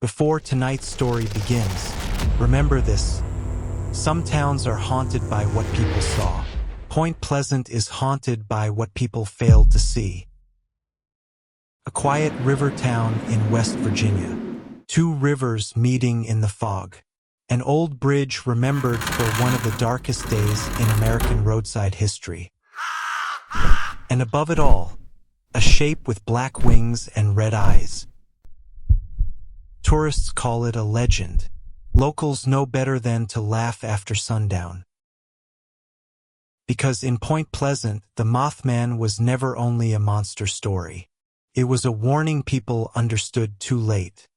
Before tonight's story begins, remember this. Some towns are haunted by what people saw. Point Pleasant is haunted by what people failed to see. A quiet river town in West Virginia. Two rivers meeting in the fog. An old bridge remembered for one of the darkest days in American roadside history. And above it all, a shape with black wings and red eyes. Tourists call it a legend. Locals know better than to laugh after sundown. Because in Point Pleasant, the Mothman was never only a monster story. It was a warning people understood too late.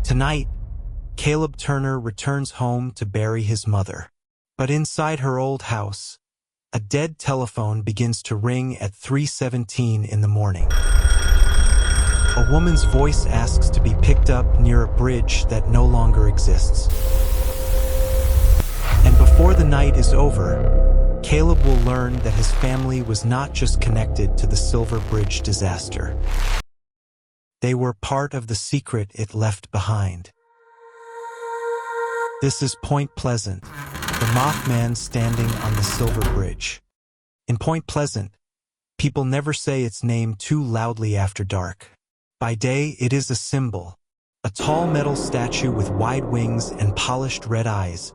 Tonight, Caleb Turner returns home to bury his mother. But inside her old house, a dead telephone begins to ring at 3:17 in the morning. A woman's voice asks to be picked up near a bridge that no longer exists. And before the night is over, Caleb will learn that his family was not just connected to the Silver Bridge disaster. They were part of the secret it left behind. This is Point Pleasant, the Mothman standing on the Silver Bridge. In Point Pleasant, people never say its name too loudly after dark. By day, it is a symbol, a tall metal statue with wide wings and polished red eyes,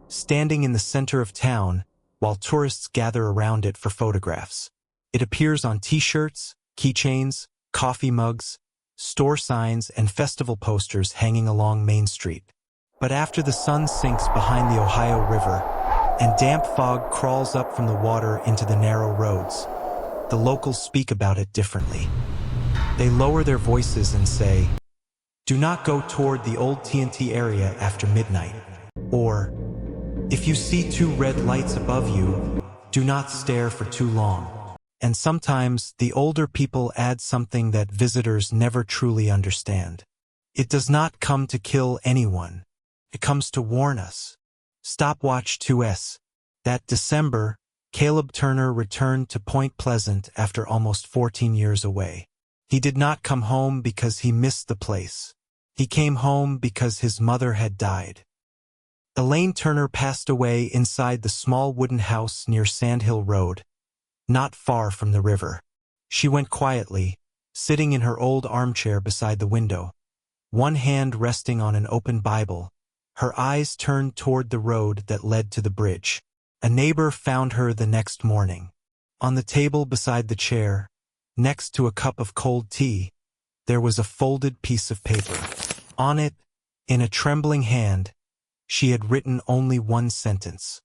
standing in the center of town while tourists gather around it for photographs. It appears on t-shirts, keychains, coffee mugs, store signs, and festival posters hanging along Main Street. But after the sun sinks behind the Ohio River and damp fog crawls up from the water into the narrow roads, the locals speak about it differently. They lower their voices and say, "Do not go toward the old TNT area after midnight." Or, "If you see two red lights above you, do not stare for too long." And sometimes the older people add something that visitors never truly understand. It does not come to kill anyone. It comes to warn us. Stopwatch 2S. That December, Caleb Turner returned to Point Pleasant after almost 14 years away. He did not come home because he missed the place. He came home because his mother had died. Elaine Turner passed away inside the small wooden house near Sandhill Road, not far from the river. She went quietly, sitting in her old armchair beside the window, one hand resting on an open Bible, her eyes turned toward the road that led to the bridge. A neighbor found her the next morning. On the table beside the chair, next to a cup of cold tea, there was a folded piece of paper. On it, in a trembling hand, she had written only one sentence.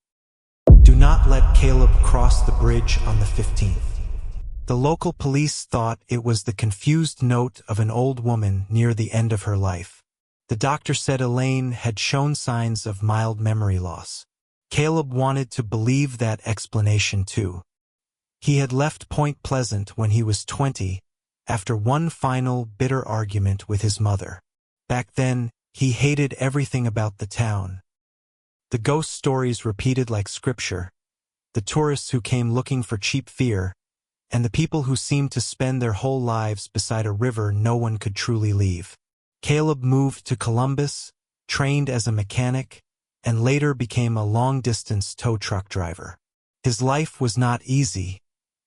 "Do not let Caleb cross the bridge on the 15th. The local police thought it was the confused note of an old woman near the end of her life. The doctor said Elaine had shown signs of mild memory loss. Caleb wanted to believe that explanation too. He had left Point Pleasant when he was 20, after one final bitter argument with his mother. Back then, he hated everything about the town. The ghost stories repeated like scripture, the tourists who came looking for cheap fear, and the people who seemed to spend their whole lives beside a river no one could truly leave. Caleb moved to Columbus, trained as a mechanic, and later became a long-distance tow truck driver. His life was not easy,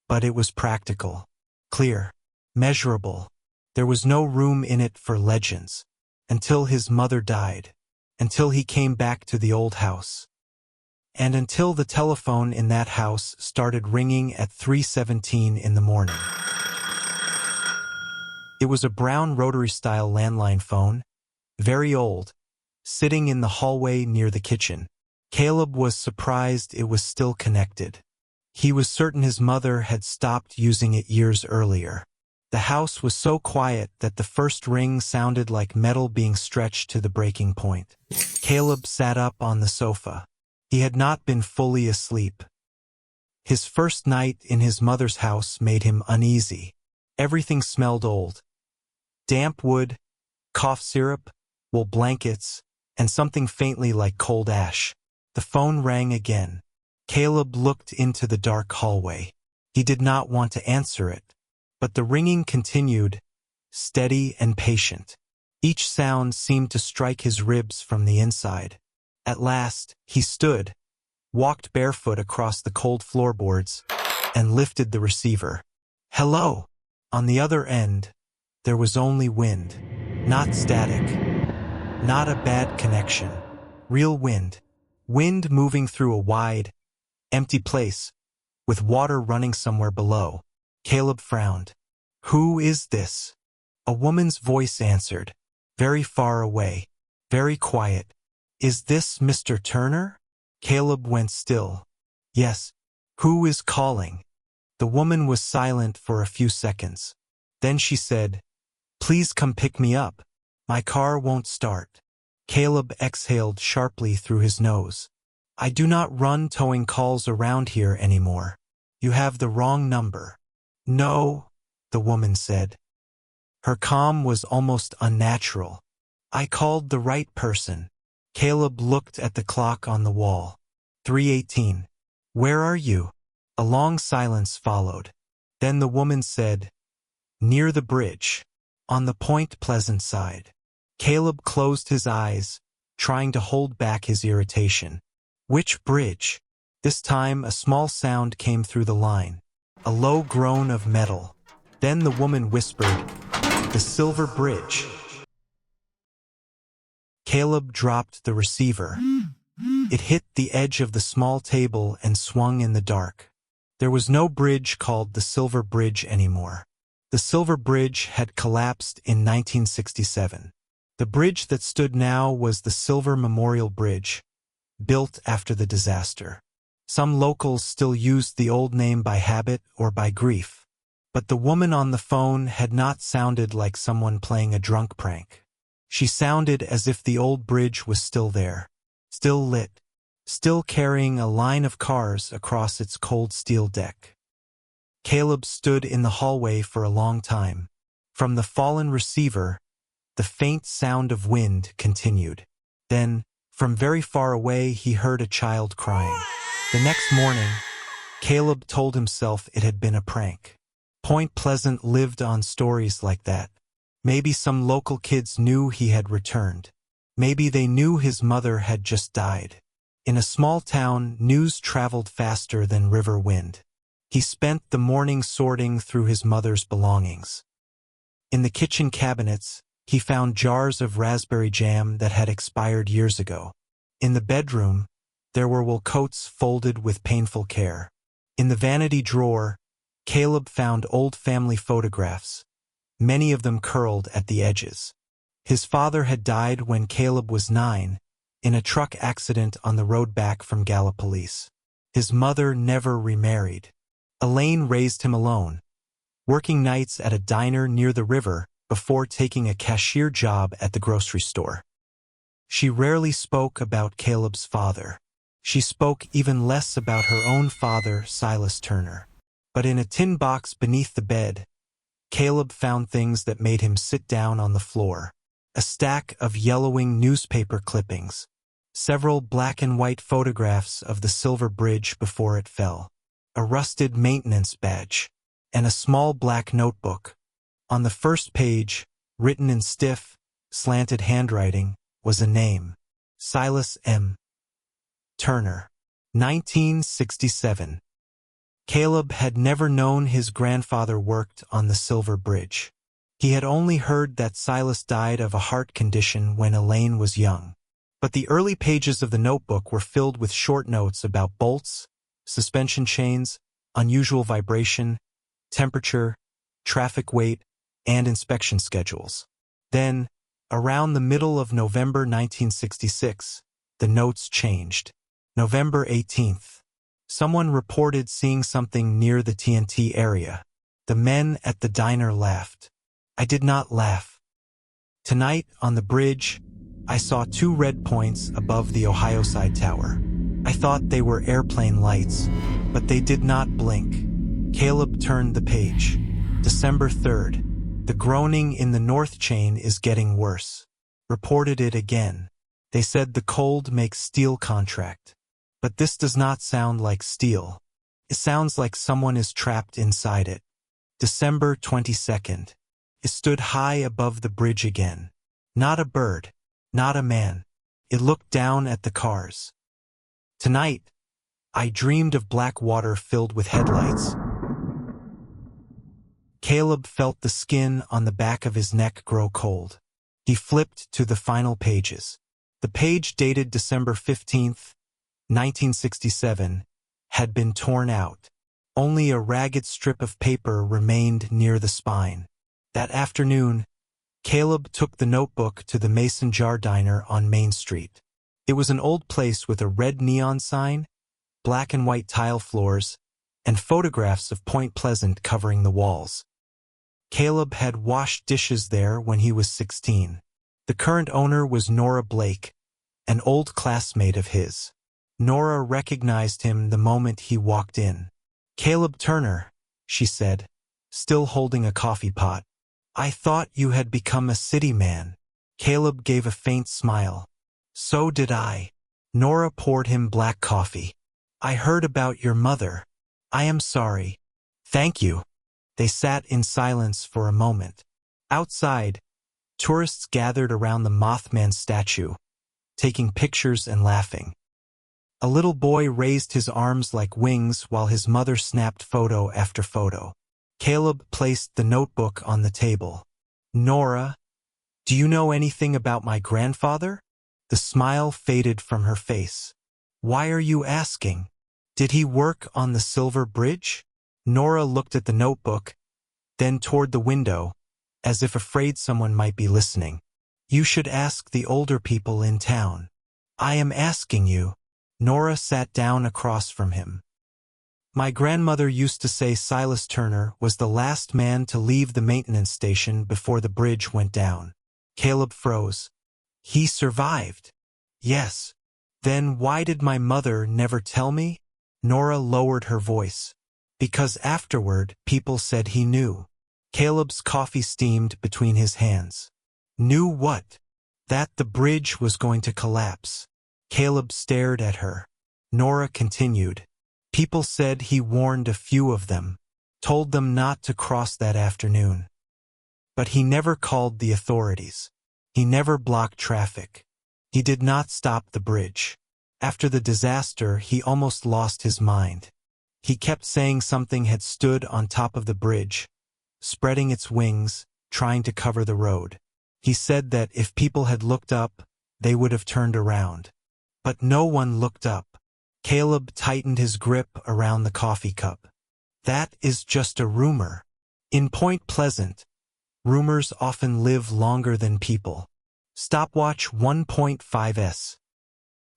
but it was practical, clear, measurable. There was no room in it for legends, until his mother died, until he came back to the old house, and until the telephone in that house started ringing at 3:17 in the morning. It was a brown rotary-style landline phone, very old, sitting in the hallway near the kitchen. Caleb was surprised it was still connected. He was certain his mother had stopped using it years earlier. The house was so quiet that the first ring sounded like metal being stretched to the breaking point. Caleb sat up on the sofa. He had not been fully asleep. His first night in his mother's house made him uneasy. Everything smelled old. Damp wood, cough syrup, wool blankets, and something faintly like cold ash. The phone rang again. Caleb looked into the dark hallway. He did not want to answer it, but the ringing continued, steady and patient. Each sound seemed to strike his ribs from the inside. At last, he stood, walked barefoot across the cold floorboards, and lifted the receiver. Hello! On the other end, there was only wind. Not static. Not a bad connection. Real wind. Wind moving through a wide, empty place, with water running somewhere below. Caleb frowned. Who is this? A woman's voice answered, very far away, very quiet. Is this Mr. Turner? Caleb went still. Yes. Who is calling? The woman was silent for a few seconds. Then she said, Please come pick me up. My car won't start. Caleb exhaled sharply through his nose. I do not run towing calls around here anymore. You have the wrong number. No, the woman said. Her calm was almost unnatural. I called the right person. Caleb looked at the clock on the wall. 3:18. Where are you? A long silence followed. Then the woman said, Near the bridge. On the Point Pleasant side. Caleb closed his eyes, trying to hold back his irritation. Which bridge? This time a small sound came through the line. A low groan of metal. Then the woman whispered, The Silver Bridge. Caleb dropped the receiver. It hit the edge of the small table and swung in the dark. There was no bridge called the Silver Bridge anymore. The Silver Bridge had collapsed in 1967. The bridge that stood now was the Silver Memorial Bridge, built after the disaster. Some locals still used the old name by habit or by grief. But the woman on the phone had not sounded like someone playing a drunk prank. She sounded as if the old bridge was still there, still lit, still carrying a line of cars across its cold steel deck. Caleb stood in the hallway for a long time. From the fallen receiver, the faint sound of wind continued. Then, from very far away, he heard a child crying. The next morning, Caleb told himself it had been a prank. Point Pleasant lived on stories like that. Maybe some local kids knew he had returned. Maybe they knew his mother had just died. In a small town, news traveled faster than river wind. He spent the morning sorting through his mother's belongings. In the kitchen cabinets, he found jars of raspberry jam that had expired years ago. In the bedroom, there were wool coats folded with painful care. In the vanity drawer, Caleb found old family photographs, many of them curled at the edges. His father had died when Caleb was 9, in a truck accident on the road back from Gallipolis. His mother never remarried. Elaine raised him alone, working nights at a diner near the river before taking a cashier job at the grocery store. She rarely spoke about Caleb's father. She spoke even less about her own father, Silas Turner. But in a tin box beneath the bed, Caleb found things that made him sit down on the floor. A stack of yellowing newspaper clippings, several black and white photographs of the Silver Bridge before it fell, a rusted maintenance badge, and a small black notebook. On the first page, written in stiff, slanted handwriting, was a name. Silas M. Turner. 1967. Caleb had never known his grandfather worked on the Silver Bridge. He had only heard that Silas died of a heart condition when Elaine was young. But the early pages of the notebook were filled with short notes about bolts, suspension chains, unusual vibration, temperature, traffic weight, and inspection schedules. Then, around the middle of November 1966, the notes changed. November 18th. Someone reported seeing something near the TNT area. The men at the diner laughed. I did not laugh. Tonight, on the bridge, I saw 2 red points above the Ohio side tower. I thought they were airplane lights, but they did not blink. Caleb turned the page. December 3rd. The groaning in the north chain is getting worse. Reported it again. They said the cold makes steel contract. But this does not sound like steel. It sounds like someone is trapped inside it. December 22nd. It stood high above the bridge again. Not a bird. Not a man. It looked down at the cars. Tonight, I dreamed of black water filled with headlights. Caleb felt the skin on the back of his neck grow cold. He flipped to the final pages. The page dated December 15th, 1967, had been torn out. Only a ragged strip of paper remained near the spine. That afternoon, Caleb took the notebook to the Mason Jar Diner on Main Street. It was an old place with a red neon sign, black and white tile floors, and photographs of Point Pleasant covering the walls. Caleb had washed dishes there when he was 16. The current owner was Nora Blake, an old classmate of his. Nora recognized him the moment he walked in. "Caleb Turner," she said, still holding a coffee pot. "I thought you had become a city man." Caleb gave a faint smile. "So did I." Nora poured him black coffee. "I heard about your mother. I am sorry." "Thank you." They sat in silence for a moment. Outside, tourists gathered around the Mothman statue, taking pictures and laughing. A little boy raised his arms like wings while his mother snapped photo after photo. Caleb placed the notebook on the table. "Nora, do you know anything about my grandfather?" The smile faded from her face. "Why are you asking? Did he work on the Silver Bridge?" Nora looked at the notebook, then toward the window, as if afraid someone might be listening. "You should ask the older people in town." "I am asking you." Nora sat down across from him. "My grandmother used to say Silas Turner was the last man to leave the maintenance station before the bridge went down." Caleb froze. "He survived?" "Yes." "Then why did my mother never tell me?" Nora lowered her voice. "Because afterward, people said he knew." Caleb's coffee steamed between his hands. "Knew what?" "That the bridge was going to collapse." Caleb stared at her. Nora continued. "People said he warned a few of them, told them not to cross that afternoon. But he never called the authorities. He never blocked traffic. He did not stop the bridge. After the disaster, he almost lost his mind. He kept saying something had stood on top of the bridge, spreading its wings, trying to cover the road. He said that if people had looked up, they would have turned around. But no one looked up." Caleb tightened his grip around the coffee cup. "That is just a rumor. In Point Pleasant, rumors often live longer than people." Stopwatch 1.5s.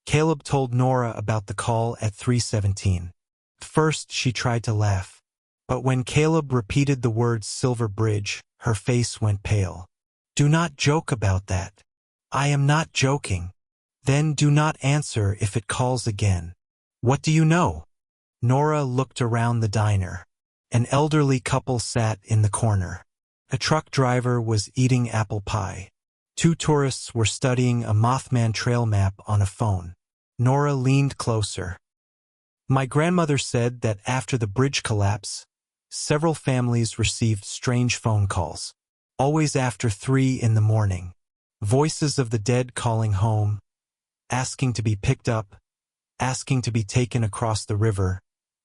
Caleb told Nora about the call at 3:17. First, she tried to laugh. But when Caleb repeated the words Silver Bridge, her face went pale. "Do not joke about that." "I am not joking." "Then do not answer if it calls again." "What do you know?" Nora looked around the diner. An elderly couple sat in the corner. A truck driver was eating apple pie. Two tourists were studying a Mothman trail map on a phone. Nora leaned closer. "My grandmother said that after the bridge collapse, several families received strange phone calls. Always after 3 in the morning. Voices of the dead calling home, asking to be picked up, asking to be taken across the river,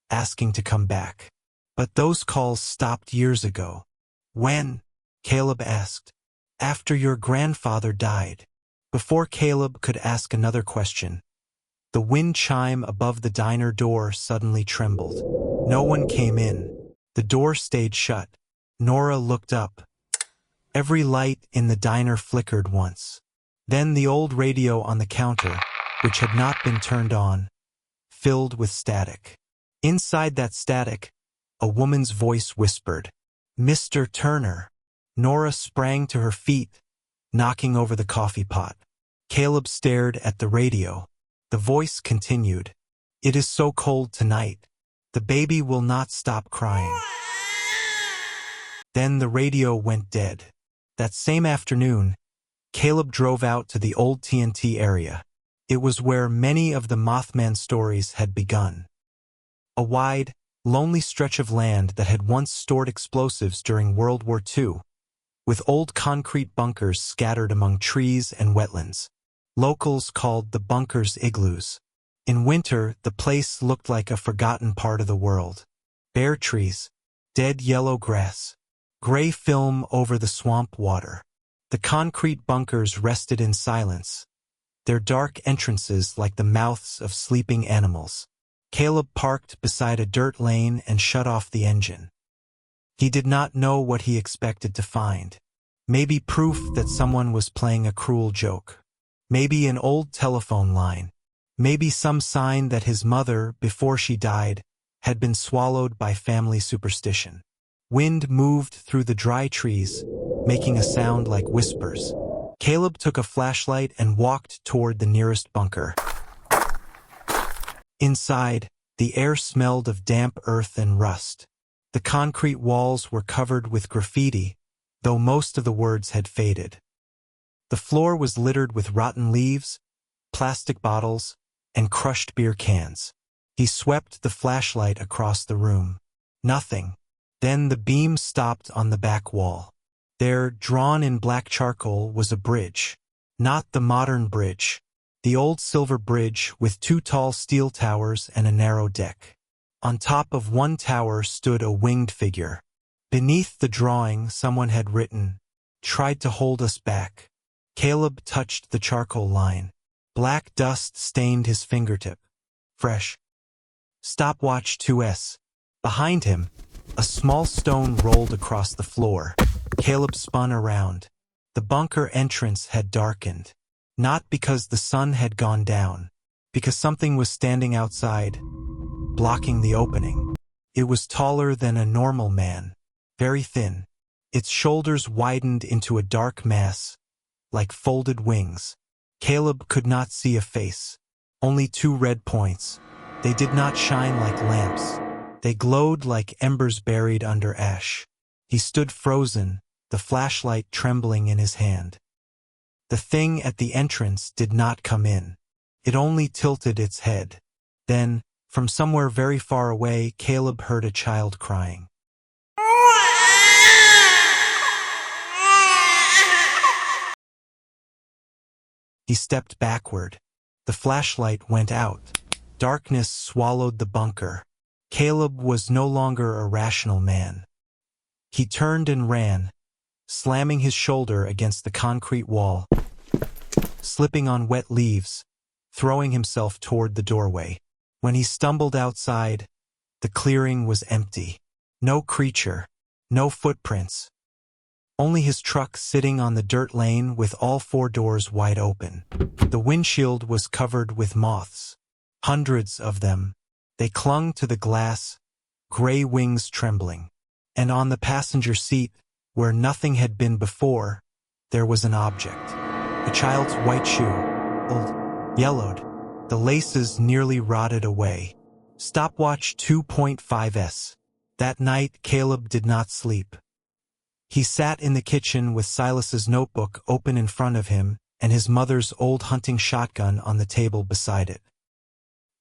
asking to come back. But those calls stopped years ago." "When?" Caleb asked. "After your grandfather died." Before Caleb could ask another question, the wind chime above the diner door suddenly trembled. No one came in. The door stayed shut. Nora looked up. Every light in the diner flickered once. Then the old radio on the counter, which had not been turned on, filled with static. Inside that static, a woman's voice whispered, "Mr. Turner." Nora sprang to her feet, knocking over the coffee pot. Caleb stared at the radio. The voice continued, "It is so cold tonight. The baby will not stop crying." Then the radio went dead. That same afternoon, Caleb drove out to the old TNT area. It was where many of the Mothman stories had begun. A wide, lonely stretch of land that had once stored explosives during World War II, with old concrete bunkers scattered among trees and wetlands. Locals called the bunkers igloos. In winter, the place looked like a forgotten part of the world. Bare trees, dead yellow grass, gray film over the swamp water. The concrete bunkers rested in silence, their dark entrances like the mouths of sleeping animals. Caleb parked beside a dirt lane and shut off the engine. He did not know what he expected to find. Maybe proof that someone was playing a cruel joke. Maybe an old telephone line. Maybe some sign that his mother, before she died, had been swallowed by family superstition. Wind moved through the dry trees, making a sound like whispers. Caleb took a flashlight and walked toward the nearest bunker. Inside, the air smelled of damp earth and rust. The concrete walls were covered with graffiti, though most of the words had faded. The floor was littered with rotten leaves, plastic bottles, and crushed beer cans. He swept the flashlight across the room. Nothing. Then the beam stopped on the back wall. There, drawn in black charcoal, was a bridge. Not the modern bridge. The old silver bridge with two tall steel towers and a narrow deck. On top of one tower stood a winged figure. Beneath the drawing, someone had written, "Tried to hold us back." Caleb touched the charcoal line. Black dust stained his fingertip. Fresh. Stopwatch 2S. Behind him, a small stone rolled across the floor. Caleb spun around. The bunker entrance had darkened. Not because the sun had gone down, because something was standing outside, blocking the opening. It was taller than a normal man, very thin. Its shoulders widened into a dark mass, like folded wings. Caleb could not see a face, only two red points. They did not shine like lamps. They glowed like embers buried under ash. He stood frozen, the flashlight trembling in his hand. The thing at the entrance did not come in. It only tilted its head. Then, from somewhere very far away, Caleb heard a child crying. He stepped backward. The flashlight went out. Darkness swallowed the bunker. Caleb was no longer a rational man. He turned and ran, slamming his shoulder against the concrete wall, slipping on wet leaves, throwing himself toward the doorway. When he stumbled outside, the clearing was empty. No creature, no footprints. Only his truck sitting on the dirt lane with all four doors wide open. The windshield was covered with moths. Hundreds of them. They clung to the glass, gray wings trembling. And on the passenger seat, where nothing had been before, there was an object. A child's white shoe, old, yellowed. The laces nearly rotted away. Stopwatch 2.5S. That night, Caleb did not sleep. He sat in the kitchen with Silas's notebook open in front of him and his mother's old hunting shotgun on the table beside it.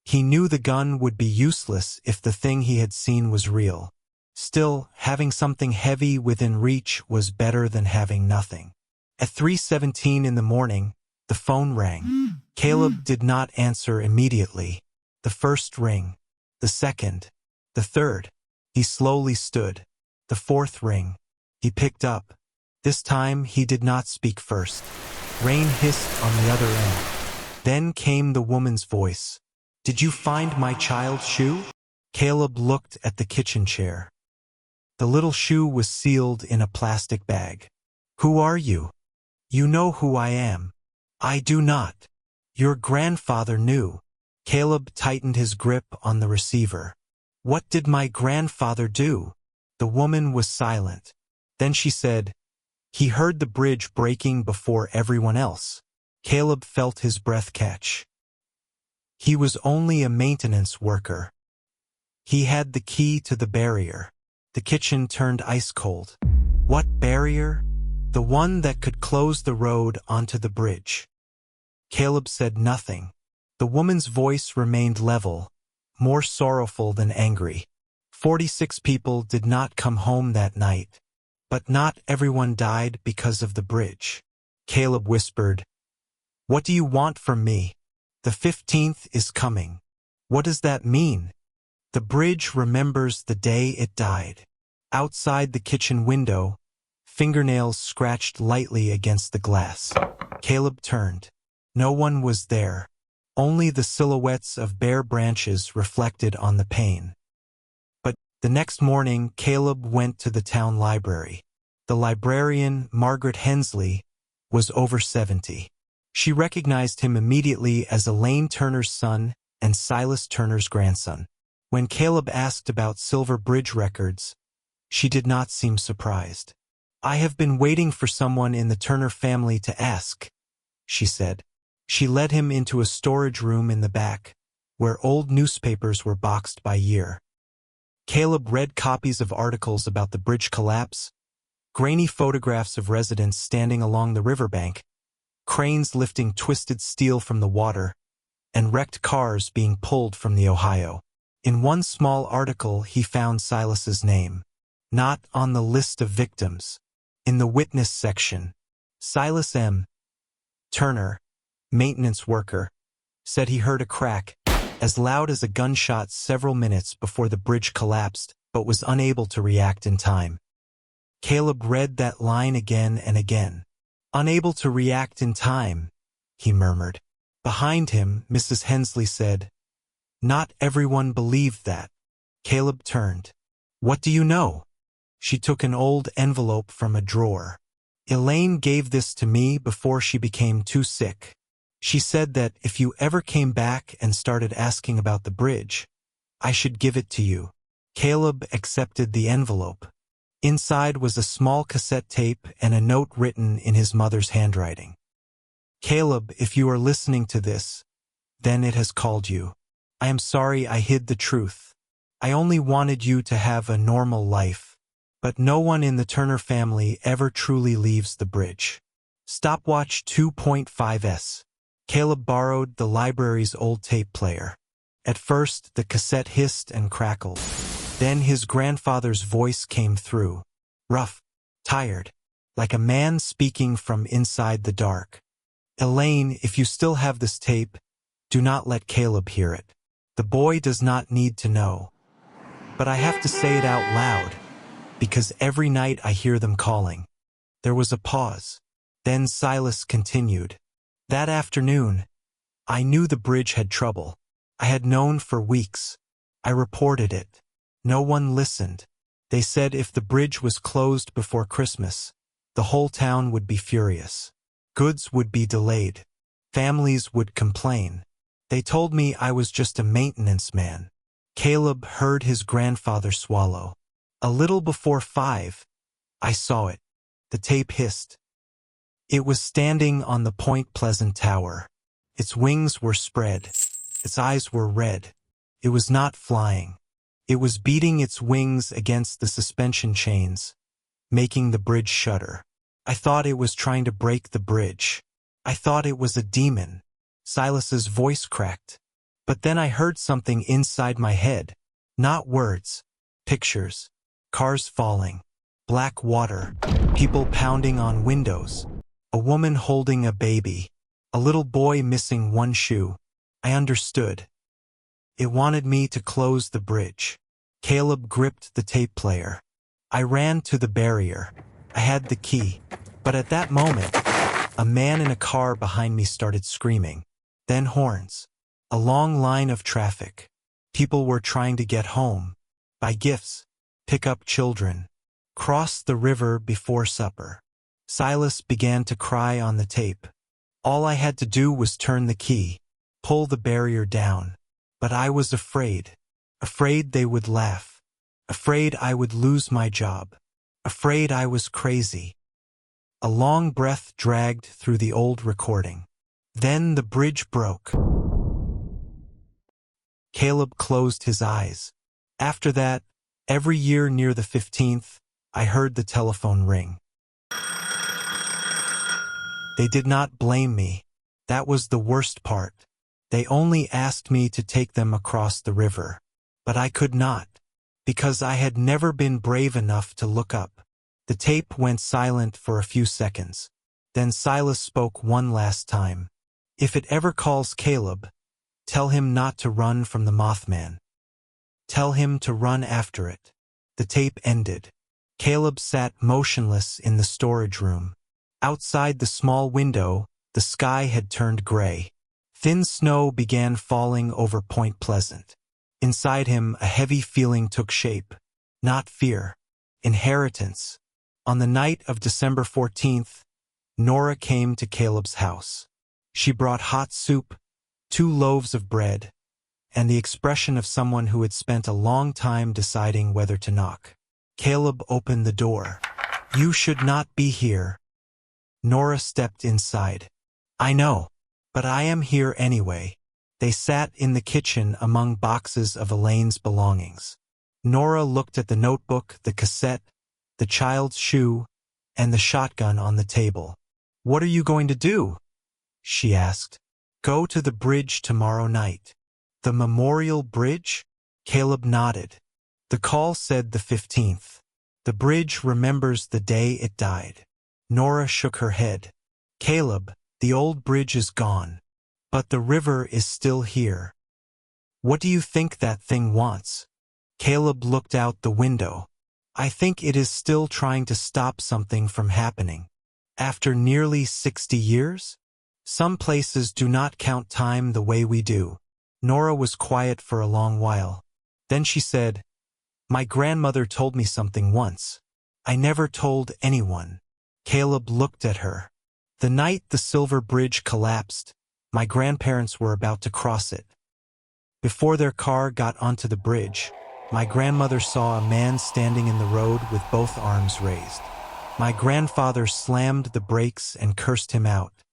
He knew the gun would be useless if the thing he had seen was real. Still, having something heavy within reach was better than having nothing. At 3:17 in the morning, the phone rang. Caleb did not answer immediately. The first ring, the second, the third. He slowly stood. The fourth ring. He picked up. This time he did not speak first. Rain hissed on the other end. Then came the woman's voice. "Did you find my child's shoe?" Caleb looked at the kitchen chair. The little shoe was sealed in a plastic bag. "Who are you?" "You know who I am." "I do not." "Your grandfather knew." Caleb tightened his grip on the receiver. "What did my grandfather do?" The woman was silent. Then she said, "He heard the bridge breaking before everyone else." Caleb felt his breath catch. He was only a maintenance worker. He had the key to the barrier. The kitchen turned ice cold. What barrier? The one that could close the road onto the bridge. Caleb said nothing. The woman's voice remained level, more sorrowful than angry. 46 people did not come home that night. But not everyone died because of the bridge. Caleb whispered, "What do you want from me? The 15th is coming." "What does that mean?" "The bridge remembers the day it died." Outside the kitchen window, fingernails scratched lightly against the glass. Caleb turned. No one was there. Only the silhouettes of bare branches reflected on the pane. But the next morning, Caleb went to the town library. The librarian, Margaret Hensley, was over 70. She recognized him immediately as Elaine Turner's son and Silas Turner's grandson. When Caleb asked about Silver Bridge records, she did not seem surprised. "I have been waiting for someone in the Turner family to ask," she said. She led him into a storage room in the back, where old newspapers were boxed by year. Caleb read copies of articles about the bridge collapse, grainy photographs of residents standing along the riverbank, cranes lifting twisted steel from the water, and wrecked cars being pulled from the Ohio. In one small article he found Silas's name, not on the list of victims. In the witness section, Silas M. Turner, maintenance worker, said he heard a crack as loud as a gunshot several minutes before the bridge collapsed, but was unable to react in time. Caleb read that line again and again. "Unable to react in time," he murmured. Behind him, Mrs. Hensley said, "Not everyone believed that." Caleb turned. "What do you know?" She took an old envelope from a drawer. "Elaine gave this to me before she became too sick. She said that if you ever came back and started asking about the bridge, I should give it to you." Caleb accepted the envelope. Inside was a small cassette tape and a note written in his mother's handwriting. "Caleb, if you are listening to this, then it has called you. I am sorry I hid the truth. I only wanted you to have a normal life. But no one in the Turner family ever truly leaves the bridge." Stopwatch 2.5s. Caleb borrowed the library's old tape player. At first, the cassette hissed and crackled. Then his grandfather's voice came through, rough, tired, like a man speaking from inside the dark. "Elaine, if you still have this tape, do not let Caleb hear it. The boy does not need to know. But I have to say it out loud, because every night I hear them calling." There was a pause. Then Silas continued. "That afternoon, I knew the bridge had trouble. I had known for weeks. I reported it. No one listened. They said if the bridge was closed before Christmas, the whole town would be furious. Goods would be delayed. Families would complain. They told me I was just a maintenance man." Caleb heard his grandfather swallow. "A little before 5, I saw it." The tape hissed. It was standing on the Point Pleasant Tower. Its wings were spread. Its eyes were red. It was not flying. It was beating its wings against the suspension chains, making the bridge shudder. I thought it was trying to break the bridge. I thought it was a demon. Silas's voice cracked. But then I heard something inside my head. Not words. Pictures. Cars falling. Black water. People pounding on windows. A woman holding a baby. A little boy missing one shoe. I understood. It wanted me to close the bridge. Caleb gripped the tape player. I ran to the barrier. I had the key. But at that moment, a man in a car behind me started screaming. Then horns. A long line of traffic. People were trying to get home. Buy gifts. Pick up children. Cross the river before supper. Silas began to cry on the tape. All I had to do was turn the key. Pull the barrier down. But I was afraid. Afraid they would laugh. Afraid I would lose my job. Afraid I was crazy. A long breath dragged through the old recording. Then the bridge broke. Caleb closed his eyes. After that, every year near the 15th, I heard the telephone ring. They did not blame me. That was the worst part. They only asked me to take them across the river. But I could not, because I had never been brave enough to look up. The tape went silent for a few seconds. Then Silas spoke one last time. If it ever calls Caleb, tell him not to run from the Mothman. Tell him to run after it. The tape ended. Caleb sat motionless in the storage room. Outside the small window, the sky had turned gray. Thin snow began falling over Point Pleasant. Inside him, a heavy feeling took shape. Not fear. Inheritance. On the night of December 14th, Nora came to Caleb's house. She brought hot soup, 2 loaves of bread, and the expression of someone who had spent a long time deciding whether to knock. Caleb opened the door. "You should not be here." Nora stepped inside. "I know, but I am here anyway." They sat in the kitchen among boxes of Elaine's belongings. Nora looked at the notebook, the cassette, the child's shoe, and the shotgun on the table. "What are you going to do?" she asked. "Go to the bridge tomorrow night." "The Memorial Bridge?" Caleb nodded. The call said the 15th. "The bridge remembers the day it died." Nora shook her head. "Caleb, the old bridge is gone. But the river is still here." "What do you think that thing wants?" Caleb looked out the window. "I think it is still trying to stop something from happening. After nearly 60 years? Some places do not count time the way we do." Nora was quiet for a long while. Then she said, "My grandmother told me something once. I never told anyone." Caleb looked at her. "The night the Silver Bridge collapsed, my grandparents were about to cross it. Before their car got onto the bridge, my grandmother saw a man standing in the road with both arms raised. My grandfather slammed the brakes and cursed him out.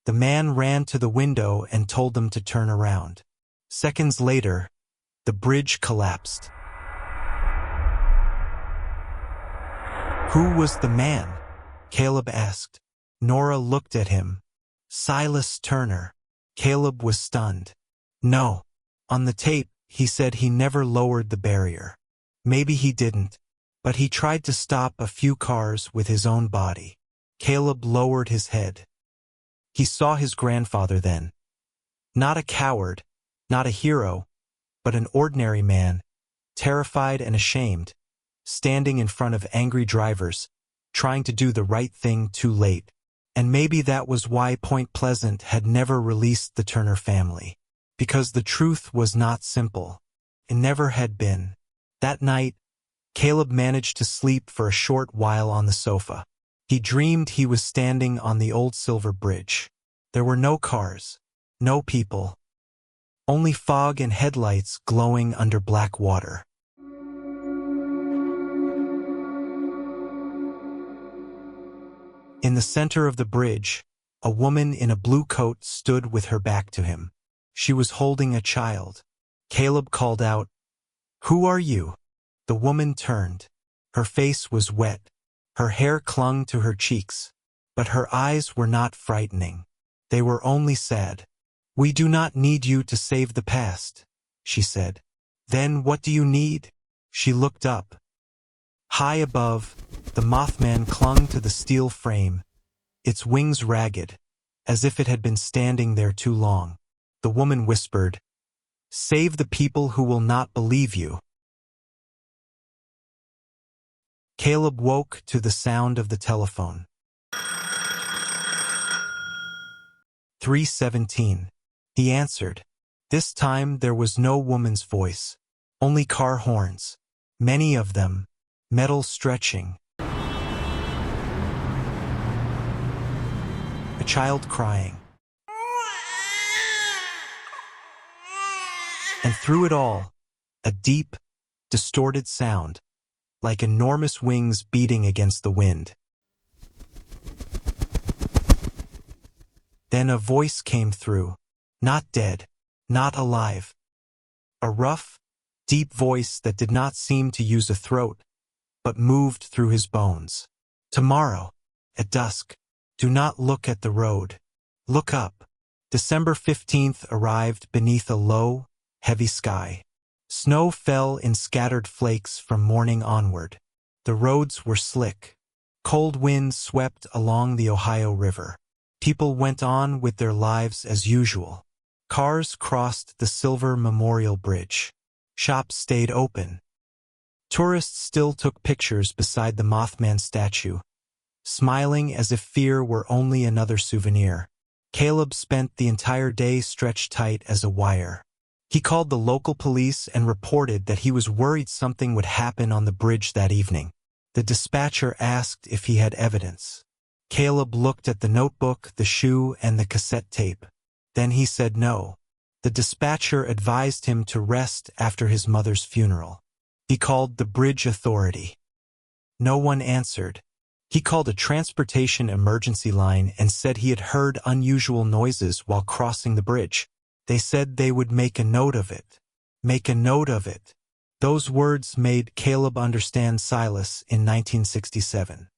The man ran to the window and told them to turn around. Seconds later, the bridge collapsed. "Who was the man?" Caleb asked. Nora looked at him. "Silas Turner." Caleb was stunned. "No. On the tape, he said he never lowered the barrier. Maybe he didn't, but he tried to stop a few cars with his own body." Caleb lowered his head. He saw his grandfather then. Not a coward, not a hero, but an ordinary man, terrified and ashamed, standing in front of angry drivers, trying to do the right thing too late. And maybe that was why Point Pleasant had never released the Turner family. Because the truth was not simple. It never had been. That night, Caleb managed to sleep for a short while on the sofa. He dreamed he was standing on the old Silver Bridge. There were no cars, no people, only fog and headlights glowing under black water. In the center of the bridge, a woman in a blue coat stood with her back to him. She was holding a child. Caleb called out, "Who are you?" The woman turned. Her face was wet. Her hair clung to her cheeks. But her eyes were not frightening. They were only sad. "We do not need you to save the past," she said. "Then what do you need?" She looked up. High above, the Mothman clung to the steel frame, its wings ragged, as if it had been standing there too long. The woman whispered, "Save the people who will not believe you." Caleb woke to the sound of the telephone. 3:17. He answered. This time there was no woman's voice, only car horns, many of them, metal stretching. A child crying. And through it all, a deep, distorted sound, like enormous wings beating against the wind. Then a voice came through, not dead, not alive. A rough, deep voice that did not seem to use a throat, but moved through his bones. "Tomorrow, at dusk, do not look at the road. Look up. December 15th arrived beneath a low, heavy sky. Snow fell in scattered flakes from morning onward. The roads were slick. Cold winds swept along the Ohio River. People went on with their lives as usual. Cars crossed the Silver Memorial Bridge. Shops stayed open. Tourists still took pictures beside the Mothman statue, smiling as if fear were only another souvenir. Caleb spent the entire day stretched tight as a wire. He called the local police and reported that he was worried something would happen on the bridge that evening. The dispatcher asked if he had evidence. Caleb looked at the notebook, the shoe, and the cassette tape. Then he said no. The dispatcher advised him to rest after his mother's funeral. He called the bridge authority. No one answered. He called a transportation emergency line and said he had heard unusual noises while crossing the bridge. They said they would make a note of it. Make a note of it. Those words made Caleb understand Silas in 1967.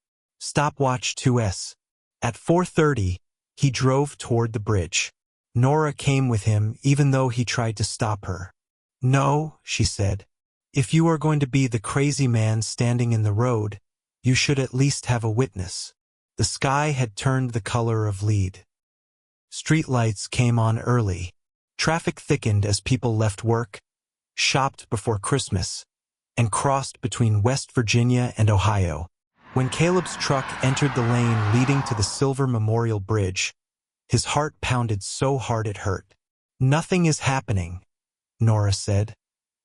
Stopwatch 2S. At 4:30, he drove toward the bridge. Nora came with him even though he tried to stop her. "No," she said. "If you are going to be the crazy man standing in the road, you should at least have a witness." The sky had turned the color of lead. Streetlights came on early. Traffic thickened as people left work, shopped before Christmas, and crossed between West Virginia and Ohio. When Caleb's truck entered the lane leading to the Silver Memorial Bridge, his heart pounded so hard it hurt. "Nothing is happening," Nora said,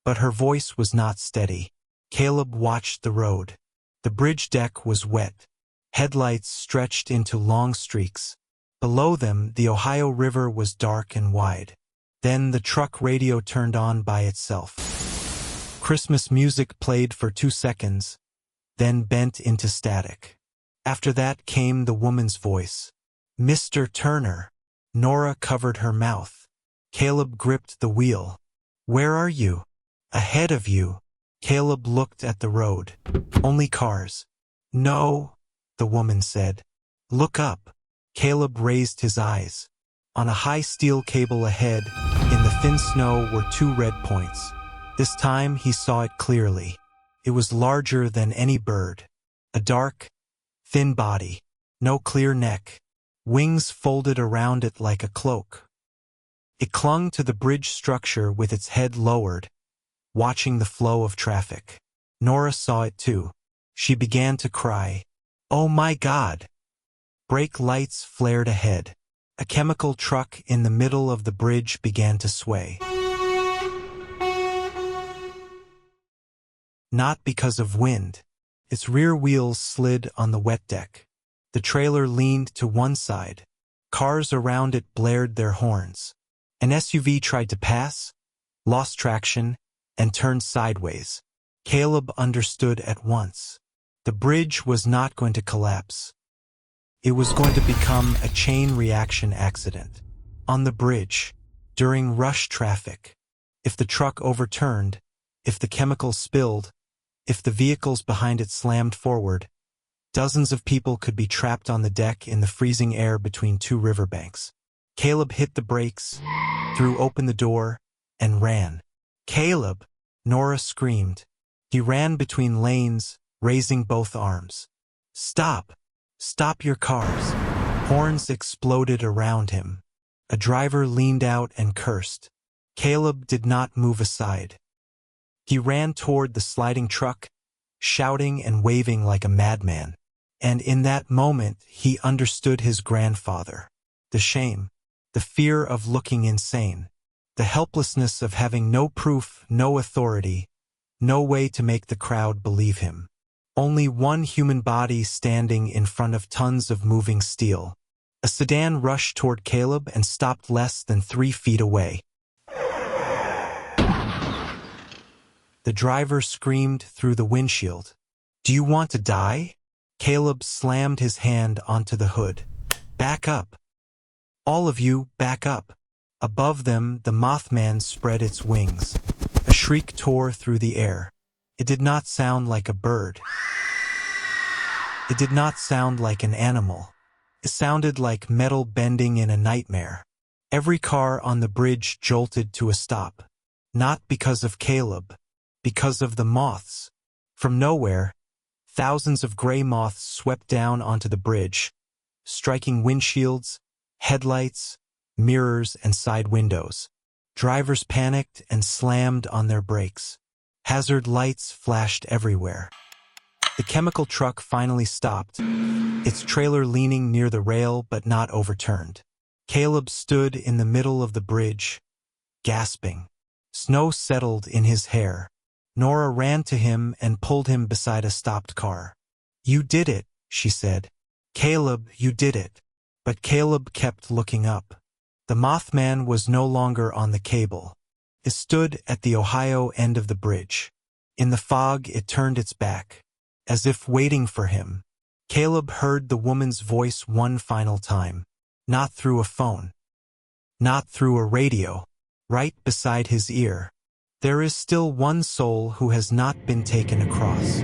but her voice was not steady. Caleb watched the road. The bridge deck was wet. Headlights stretched into long streaks. Below them, the Ohio River was dark and wide. Then the truck radio turned on by itself. Christmas music played for 2 seconds, then bent into static. After that came the woman's voice. "Mr. Turner." Nora covered her mouth. Caleb gripped the wheel. "Where are you?" "Ahead of you." Caleb looked at the road. "Only cars." "No," the woman said. "Look up." Caleb raised his eyes. On a high steel cable ahead, in the thin snow, were 2 red points. This time he saw it clearly. It was larger than any bird. A dark, thin body. No clear neck. Wings folded around it like a cloak. It clung to the bridge structure with its head lowered, watching the flow of traffic. Nora saw it too. She began to cry. "Oh my God!" Brake lights flared ahead. A chemical truck in the middle of the bridge began to sway. Not because of wind. Its rear wheels slid on the wet deck. The trailer leaned to one side. Cars around it blared their horns. An SUV tried to pass, lost traction, and turned sideways. Caleb understood at once. The bridge was not going to collapse. It was going to become a chain reaction accident. On the bridge, during rush traffic, if the truck overturned, if the chemicals spilled, if the vehicles behind it slammed forward, dozens of people could be trapped on the deck in the freezing air between 2 riverbanks. Caleb hit the brakes, threw open the door, and ran. "Caleb!" Nora screamed. He ran between lanes, raising both arms. "Stop! Stop your cars!" Horns exploded around him. A driver leaned out and cursed. Caleb did not move aside. He ran toward the sliding truck, shouting and waving like a madman. And in that moment, he understood his grandfather. The shame, the fear of looking insane, the helplessness of having no proof, no authority, no way to make the crowd believe him. Only one human body standing in front of tons of moving steel. A sedan rushed toward Caleb and stopped less than 3 feet away. The driver screamed through the windshield. "Do you want to die?" Caleb slammed his hand onto the hood. "Back up. All of you, back up." Above them, the Mothman spread its wings. A shriek tore through the air. It did not sound like a bird. It did not sound like an animal. It sounded like metal bending in a nightmare. Every car on the bridge jolted to a stop. Not because of Caleb, because of the moths. From nowhere, thousands of gray moths swept down onto the bridge, striking windshields, headlights, mirrors, and side windows. Drivers panicked and slammed on their brakes. Hazard lights flashed everywhere. The chemical truck finally stopped, its trailer leaning near the rail but not overturned. Caleb stood in the middle of the bridge, gasping. Snow settled in his hair. Nora ran to him and pulled him beside a stopped car. "You did it," she said. "Caleb, you did it." But Caleb kept looking up. The Mothman was no longer on the cable. It stood at the Ohio end of the bridge. In the fog, it turned its back, as if waiting for him. Caleb heard the woman's voice one final time. Not through a phone. Not through a radio. Right beside his ear. "There is still one soul who has not been taken across."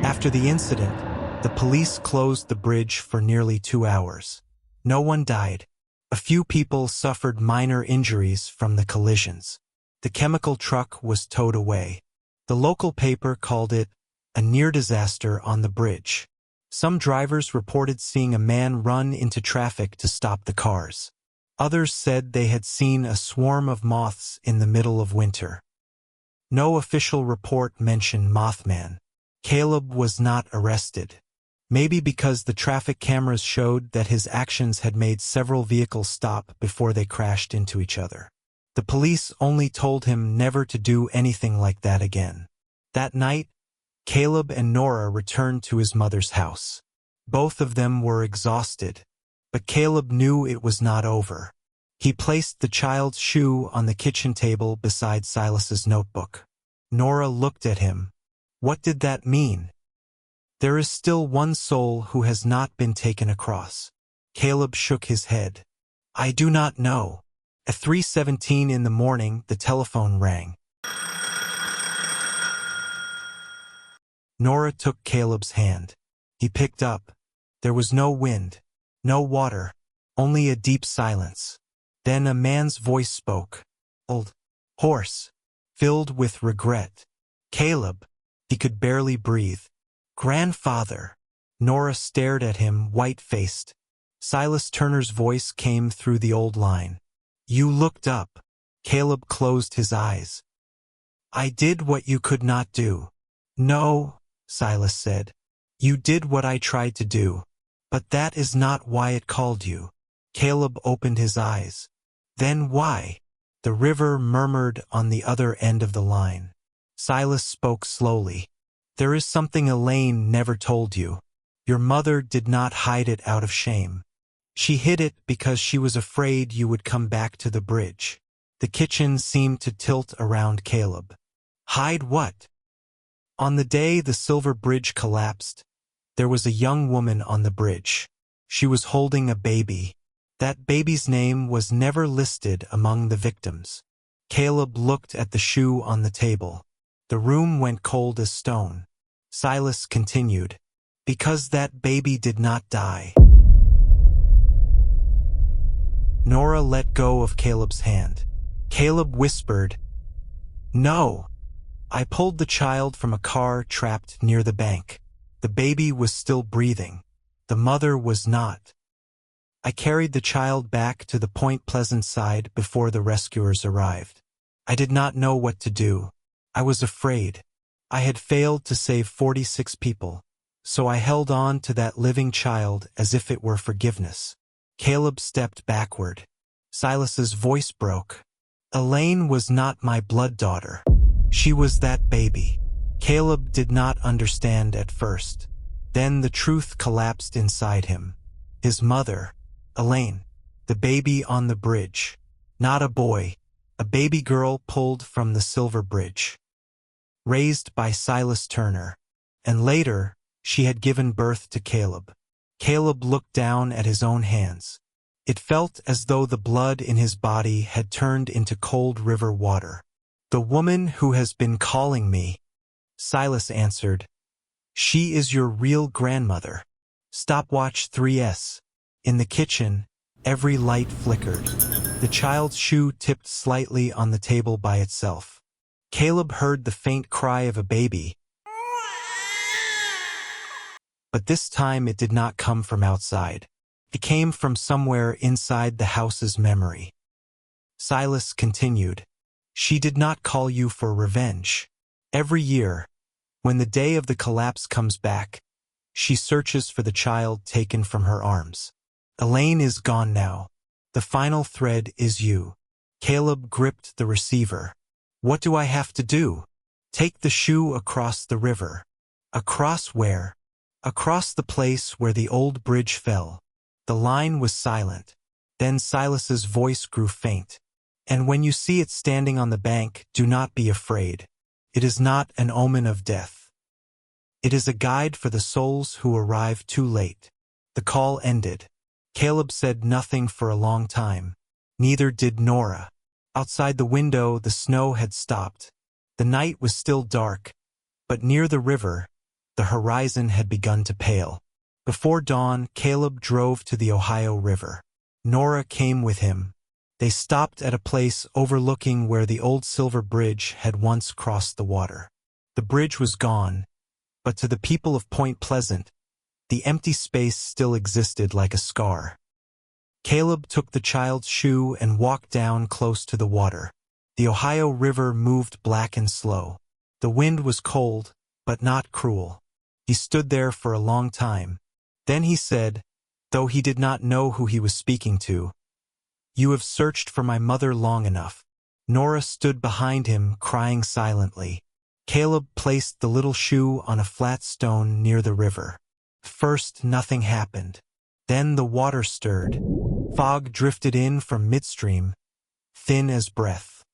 After the incident, the police closed the bridge for nearly 2 hours. No one died. A few people suffered minor injuries from the collisions. The chemical truck was towed away. The local paper called it a near disaster on the bridge. Some drivers reported seeing a man run into traffic to stop the cars. Others said they had seen a swarm of moths in the middle of winter. No official report mentioned Mothman. Caleb was not arrested. Maybe because the traffic cameras showed that his actions had made several vehicles stop before they crashed into each other. The police only told him never to do anything like that again. That night, Caleb and Nora returned to his mother's house. Both of them were exhausted, but Caleb knew it was not over. He placed the child's shoe on the kitchen table beside Silas's notebook. Nora looked at him. What did that mean? "There is still one soul who has not been taken across." Caleb shook his head. "I do not know." At 3:17 in the morning, the telephone rang. Nora took Caleb's hand. He picked up. There was no wind, no water, only a deep silence. Then a man's voice spoke. Old, hoarse, filled with regret. "Caleb." He could barely breathe. "Grandfather." Nora stared at him, white-faced. Silas Turner's voice came through the old line. "You looked up." Caleb closed his eyes. "I did what you could not do." "No," Silas said. "You did what I tried to do. But that is not why it called you." Caleb opened his eyes. "Then why?" The river murmured on the other end of the line. Silas spoke slowly. "There is something Elaine never told you. Your mother did not hide it out of shame. She hid it because she was afraid you would come back to the bridge." The kitchen seemed to tilt around Caleb. "Hide what?" "On the day the silver bridge collapsed, there was a young woman on the bridge. She was holding a baby. That baby's name was never listed among the victims." Caleb looked at the shoe on the table. The room went cold as stone. Silas continued, "Because that baby did not die." Nora let go of Caleb's hand. Caleb whispered, "No." "I pulled the child from a car trapped near the bank. The baby was still breathing. The mother was not. I carried the child back to the Point Pleasant side before the rescuers arrived. I did not know what to do. I was afraid. I had failed to save 46 people, so I held on to that living child as if it were forgiveness." Caleb stepped backward. Silas's voice broke. "Elaine was not my blood daughter. She was that baby." Caleb did not understand at first. Then the truth collapsed inside him. His mother, Elaine, the baby on the bridge. Not a boy, a baby girl pulled from the silver bridge. Raised by Silas Turner. And later, she had given birth to Caleb. Caleb looked down at his own hands. It felt as though the blood in his body had turned into cold river water. "The woman who has been calling me," Silas answered. "She is your real grandmother." Stopwatch 3S. In the kitchen, Every light flickered. The child's shoe tipped slightly on the table by itself. Caleb heard the faint cry of a baby, but this time it did not come from outside. It came from somewhere inside the house's memory. Silas continued, "She did not call you for revenge. Every year, when the day of the collapse comes back, she searches for the child taken from her arms. Elaine is gone now. The final thread is you." Caleb gripped the receiver. "What do I have to do?" "Take the shoe across the river." "Across where?" "Across the place where the old bridge fell." The line was silent. Then Silas's voice grew faint. "And when you see it standing on the bank, do not be afraid. It is not an omen of death. It is a guide for the souls who arrive too late." The call ended. Caleb said nothing for a long time. Neither did Nora. Outside the window, the snow had stopped. The night was still dark, but near the river, the horizon had begun to pale. Before dawn, Caleb drove to the Ohio River. Nora came with him. They stopped at a place overlooking where the old silver bridge had once crossed the water. The bridge was gone, but to the people of Point Pleasant, the empty space still existed like a scar. Caleb took the child's shoe and walked down close to the water. The Ohio River moved black and slow. The wind was cold, but not cruel. He stood there for a long time. Then he said, though he did not know who he was speaking to, "You have searched for my mother long enough." Nora stood behind him, crying silently. Caleb placed the little shoe on a flat stone near the river. First, nothing happened. Then the water stirred. Fog drifted in from midstream, thin as breath.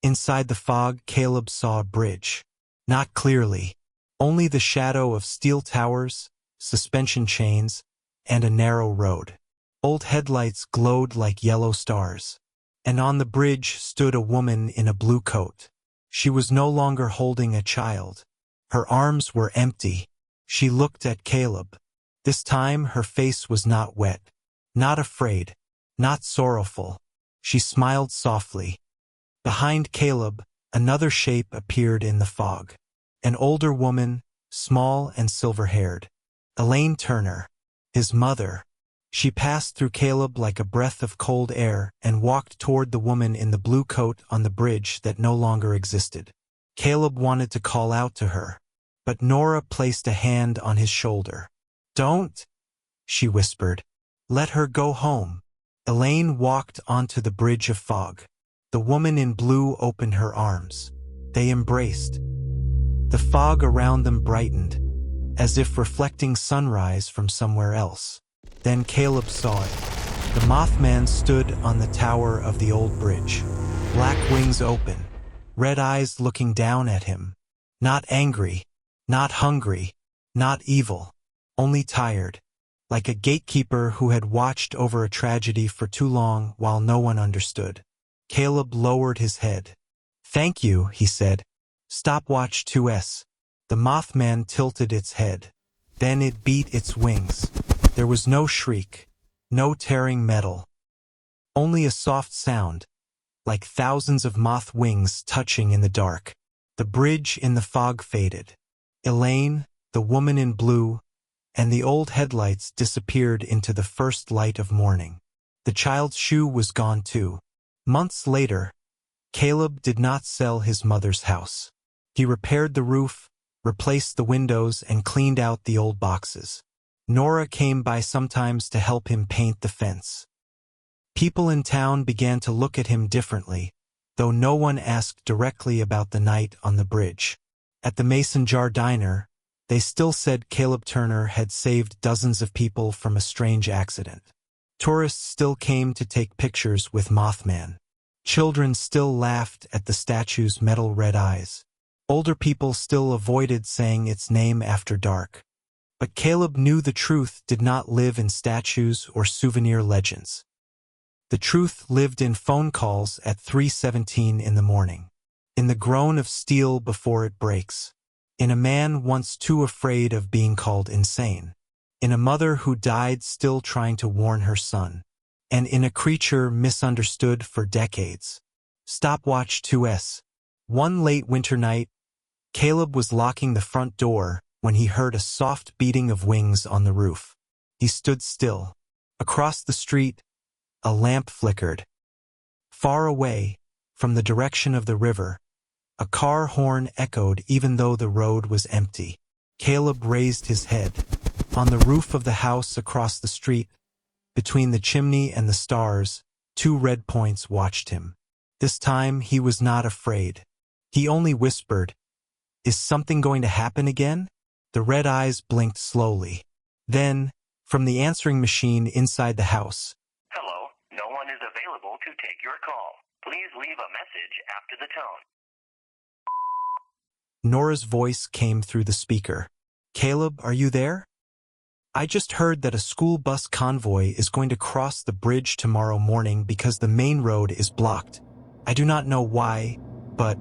Inside the fog, Caleb saw a bridge. Not clearly, only the shadow of steel towers, suspension chains, and a narrow road. Old headlights glowed like yellow stars. And on the bridge stood a woman in a blue coat. She was no longer holding a child. Her arms were empty. She looked at Caleb. This time her face was not wet, not afraid, not sorrowful. She smiled softly. Behind Caleb, another shape appeared in the fog. An older woman, small and silver-haired. Elaine Turner, his mother. She passed through Caleb like a breath of cold air and walked toward the woman in the blue coat on the bridge that no longer existed. Caleb wanted to call out to her, but Nora placed a hand on his shoulder. "Don't," she whispered. "Let her go home." Elaine walked onto the bridge of fog. The woman in blue opened her arms. They embraced. The fog around them brightened, as if reflecting sunrise from somewhere else. Then Caleb saw it. The Mothman stood on the tower of the old bridge. Black wings open, red eyes looking down at him. Not angry, not hungry, not evil, only tired, like a gatekeeper who had watched over a tragedy for too long while no one understood. Caleb lowered his head. "Thank you," he said. "Stopwatch 2S. The Mothman tilted its head. Then it beat its wings. There was no shriek, no tearing metal. Only a soft sound, like thousands of moth wings touching in the dark. The bridge in the fog faded. Elaine, the woman in blue, and the old headlights disappeared into the first light of morning. The child's shoe was gone too. Months later, Caleb did not sell his mother's house. He repaired the roof, replaced the windows, and cleaned out the old boxes. Nora came by sometimes to help him paint the fence. People in town began to look at him differently, though no one asked directly about the night on the bridge. At the Mason Jar Diner, they still said Caleb Turner had saved dozens of people from a strange accident. Tourists still came to take pictures with Mothman. Children still laughed at the statue's metal red eyes. Older people still avoided saying its name after dark. But Caleb knew the truth did not live in statues or souvenir legends. The truth lived in phone calls at 3:17 in the morning, in the groan of steel before it breaks, in a man once too afraid of being called insane, in a mother who died still trying to warn her son, and in a creature misunderstood for decades. Stopwatch 2S. One late winter night, Caleb was locking the front door when he heard a soft beating of wings on the roof. He stood still. Across the street, a lamp flickered. Far away, from the direction of the river, a car horn echoed even though the road was empty. Caleb raised his head. On the roof of the house across the street, between the chimney and the stars, two red points watched him. This time he was not afraid. He only whispered, "Is something going to happen again?" The red eyes blinked slowly. Then, from the answering machine inside the house, "Hello, no one is available to take your call. Please leave a message after the tone." Nora's voice came through the speaker. "Caleb, are you there? I just heard that a school bus convoy is going to cross the bridge tomorrow morning because the main road is blocked. I do not know why, but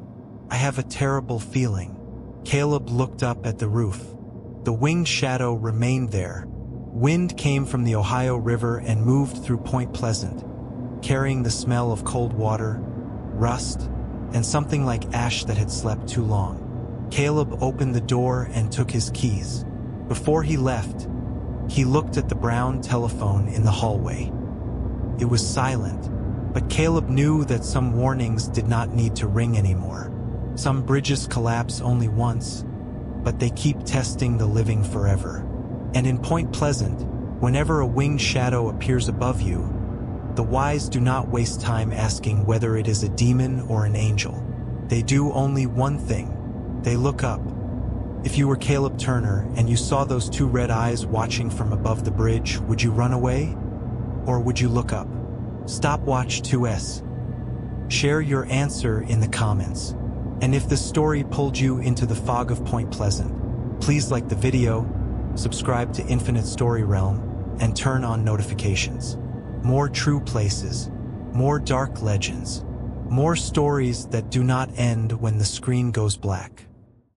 I have a terrible feeling." Caleb looked up at the roof. The winged shadow remained there. Wind came from the Ohio River and moved through Point Pleasant, carrying the smell of cold water, rust, and something like ash that had slept too long. Caleb opened the door and took his keys. Before he left, he looked at the brown telephone in the hallway. It was silent, but Caleb knew that some warnings did not need to ring anymore. Some bridges collapse only once, but they keep testing the living forever. And in Point Pleasant, whenever a winged shadow appears above you, the wise do not waste time asking whether it is a demon or an angel. They do only one thing. They look up. If you were Caleb Turner and you saw those two red eyes watching from above the bridge, would you run away? Or would you look up? Stopwatch 2S. Share your answer in the comments. And if this story pulled you into the fog of Point Pleasant, please like the video, subscribe to Infinite Story Realm, and turn on notifications. More true places, more dark legends, more stories that do not end when the screen goes black.